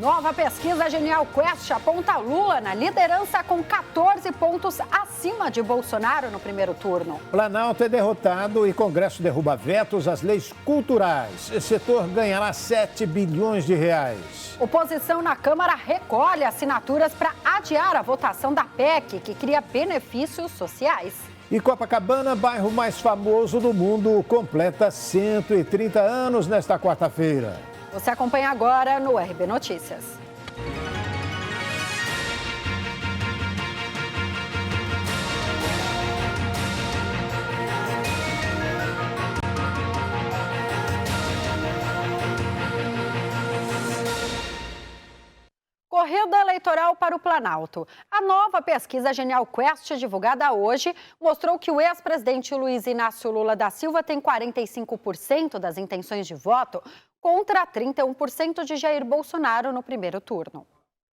Nova pesquisa Genial Quest aponta Lula na liderança com 14 pontos acima de Bolsonaro no primeiro turno. Planalto é derrotado e Congresso derruba vetos às leis culturais. Esse setor ganhará 7 bilhões de reais. Oposição na Câmara recolhe assinaturas para adiar a votação da PEC, que cria benefícios sociais. E Copacabana, bairro mais famoso do mundo, completa 130 anos nesta quarta-feira. Você acompanha agora no RB Notícias. Corrida eleitoral para o Planalto. A nova pesquisa Genial Quest, divulgada hoje, mostrou que o ex-presidente Luiz Inácio Lula da Silva tem 45% das intenções de voto contra 31% de Jair Bolsonaro no primeiro turno.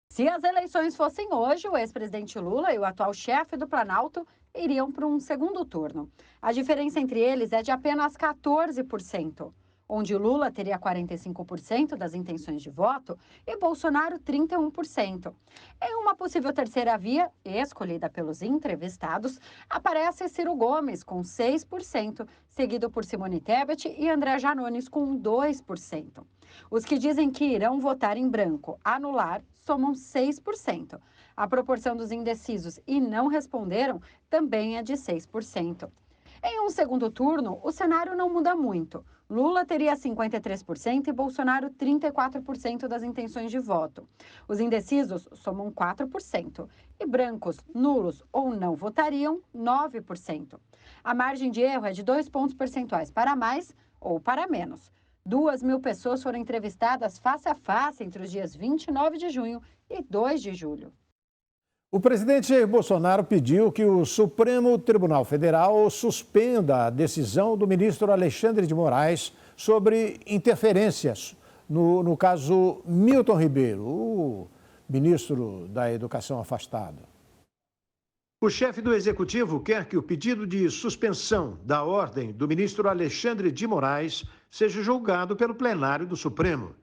Se as eleições fossem hoje, o ex-presidente Lula e o atual chefe do Planalto iriam para um segundo turno. A diferença entre eles é de apenas 14%. Onde Lula teria 45% das intenções de voto e Bolsonaro 31%. Em uma possível terceira via, escolhida pelos entrevistados, aparece Ciro Gomes com 6%, seguido por Simone Tebet e André Janones com 2%. Os que dizem que irão votar em branco, anular, somam 6%. A proporção dos indecisos e não responderam também é de 6%. Em um segundo turno, o cenário não muda muito. Lula teria 53% e Bolsonaro 34% das intenções de voto. Os indecisos somam 4% e brancos, nulos ou não votariam 9%. A margem de erro é de 2 pontos percentuais para mais ou para menos. 2.000 pessoas foram entrevistadas face a face entre os dias 29 de junho e 2 de julho. O presidente Jair Bolsonaro pediu que o Supremo Tribunal Federal suspenda a decisão do ministro Alexandre de Moraes sobre interferências no caso Milton Ribeiro, o ministro da Educação afastado. O chefe do Executivo quer que o pedido de suspensão da ordem do ministro Alexandre de Moraes seja julgado pelo plenário do Supremo.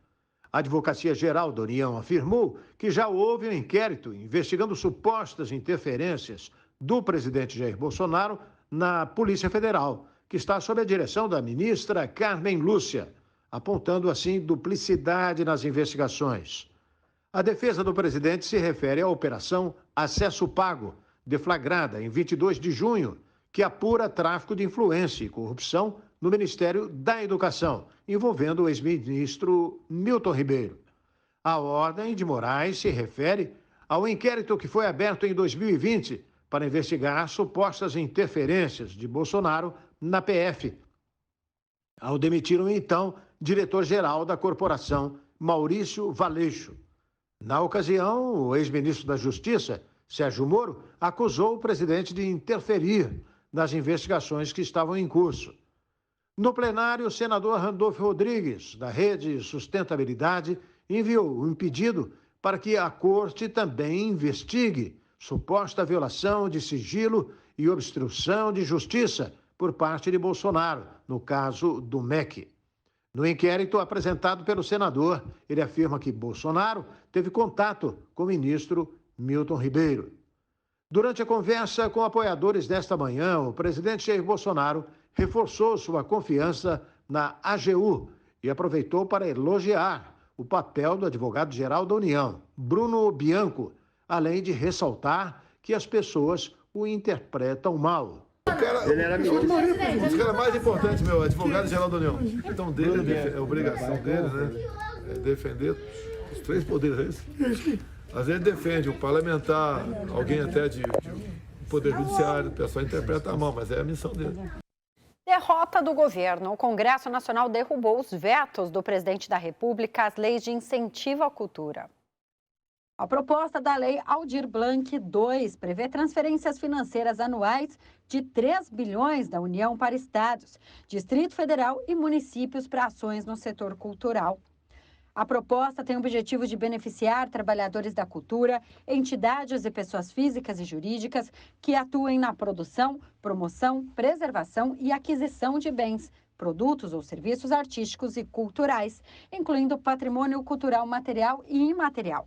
A Advocacia Geral da União afirmou que já houve um inquérito investigando supostas interferências do presidente Jair Bolsonaro na Polícia Federal, que está sob a direção da ministra Carmen Lúcia, apontando assim duplicidade nas investigações. A defesa do presidente se refere à Operação Acesso Pago, deflagrada em 22 de junho, que apura tráfico de influência e corrupção no Ministério da Educação, envolvendo o ex-ministro Milton Ribeiro. A ordem de Moraes se refere ao inquérito que foi aberto em 2020 para investigar supostas interferências de Bolsonaro na PF, ao demitir o então diretor-geral da corporação, Maurício Valeixo. Na ocasião, o ex-ministro da Justiça, Sérgio Moro, acusou o presidente de interferir nas investigações que estavam em curso. No plenário, o senador Randolfo Rodrigues, da Rede Sustentabilidade, enviou um pedido para que a Corte também investigue suposta violação de sigilo e obstrução de justiça por parte de Bolsonaro, no caso do MEC. No inquérito apresentado pelo senador, ele afirma que Bolsonaro teve contato com o ministro Milton Ribeiro. Durante a conversa com apoiadores desta manhã, o presidente Jair Bolsonaro reforçou sua confiança na AGU e aproveitou para elogiar o papel do advogado-geral da União, Bruno Bianco, além de ressaltar que as pessoas o interpretam mal. Ele era um dos caras mais importantes, meu, advogado-geral da União. Então, dele, é obrigação dele, né? É defender os três poderes. Às vezes defende um parlamentar, alguém até de poder judiciário, o pessoal interpreta mal, mas é a missão dele. Derrota do governo. O Congresso Nacional derrubou os vetos do presidente da República às leis de incentivo à cultura. A proposta da Lei Aldir Blanc II prevê transferências financeiras anuais de 3 bilhões da União para estados, Distrito Federal e municípios para ações no setor cultural. A proposta tem o objetivo de beneficiar trabalhadores da cultura, entidades e pessoas físicas e jurídicas que atuem na produção, promoção, preservação e aquisição de bens, produtos ou serviços artísticos e culturais, incluindo patrimônio cultural material e imaterial.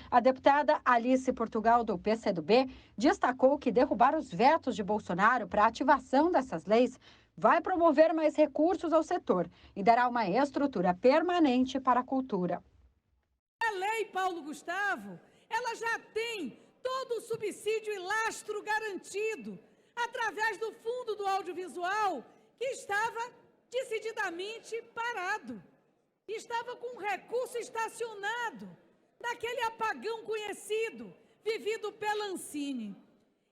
A deputada Alice Portugal, do PCdoB, destacou que derrubar os vetos de Bolsonaro para a ativação dessas leis vai promover mais recursos ao setor e dará uma estrutura permanente para a cultura. A lei Paulo Gustavo, ela já tem todo o subsídio e lastro garantido através do Fundo do Audiovisual, que estava decididamente parado, estava com um recurso estacionado naquele apagão conhecido, vivido pela Ancine.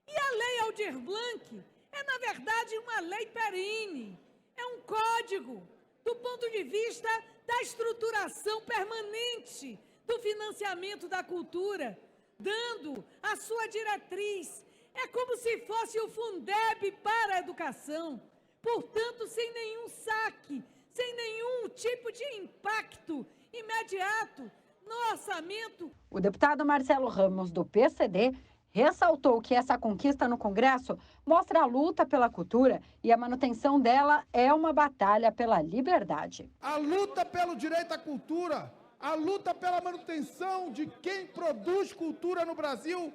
E a Lei Aldir Blanc é, na verdade, uma lei perene, é um código do ponto de vista da estruturação permanente do financiamento da cultura, dando a sua diretriz. É como se fosse o Fundeb para a educação, portanto, sem nenhum saque, sem nenhum tipo de impacto imediato no orçamento. O deputado Marcelo Ramos, do PCD, ressaltou que essa conquista no Congresso mostra a luta pela cultura e a manutenção dela é uma batalha pela liberdade. A luta pelo direito à cultura, a luta pela manutenção de quem produz cultura no Brasil,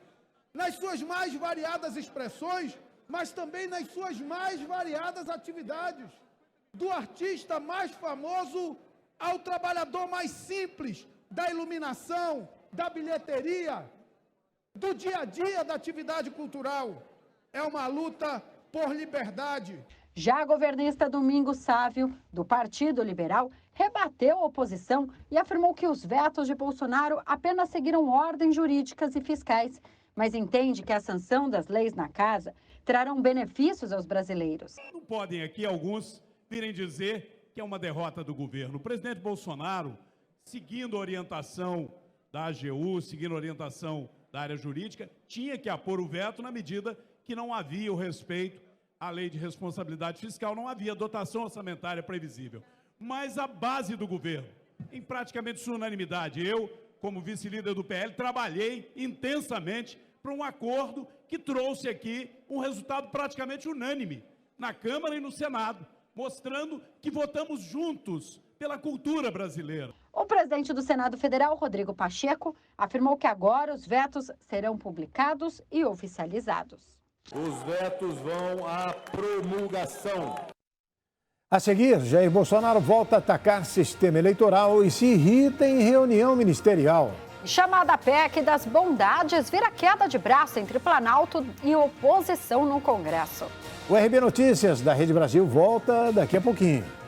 nas suas mais variadas expressões, mas também nas suas mais variadas atividades. Do artista mais famoso ao trabalhador mais simples, da iluminação, da bilheteria, do dia a dia da atividade cultural. É uma luta por liberdade. Já a governista Domingos Sávio, do Partido Liberal, rebateu a oposição e afirmou que os vetos de Bolsonaro apenas seguiram ordens jurídicas e fiscais, mas entende que a sanção das leis na casa trarão benefícios aos brasileiros. Não podem aqui alguns virem dizer que é uma derrota do governo. O presidente Bolsonaro, seguindo a orientação da AGU, seguindo a orientação da área jurídica, tinha que apor o veto na medida que não havia o respeito à lei de responsabilidade fiscal, não havia dotação orçamentária previsível. Mas a base do governo, em praticamente sua unanimidade, eu, como vice-líder do PL, trabalhei intensamente para um acordo que trouxe aqui um resultado praticamente unânime na Câmara e no Senado, mostrando que votamos juntos pela cultura brasileira. O presidente do Senado Federal, Rodrigo Pacheco, afirmou que agora os vetos serão publicados e oficializados. Os vetos vão à promulgação. A seguir, Jair Bolsonaro volta a atacar sistema eleitoral e se irrita em reunião ministerial. Chamada PEC das bondades vira queda de braço entre Planalto e oposição no Congresso. O RB Notícias da Rede Brasil volta daqui a pouquinho.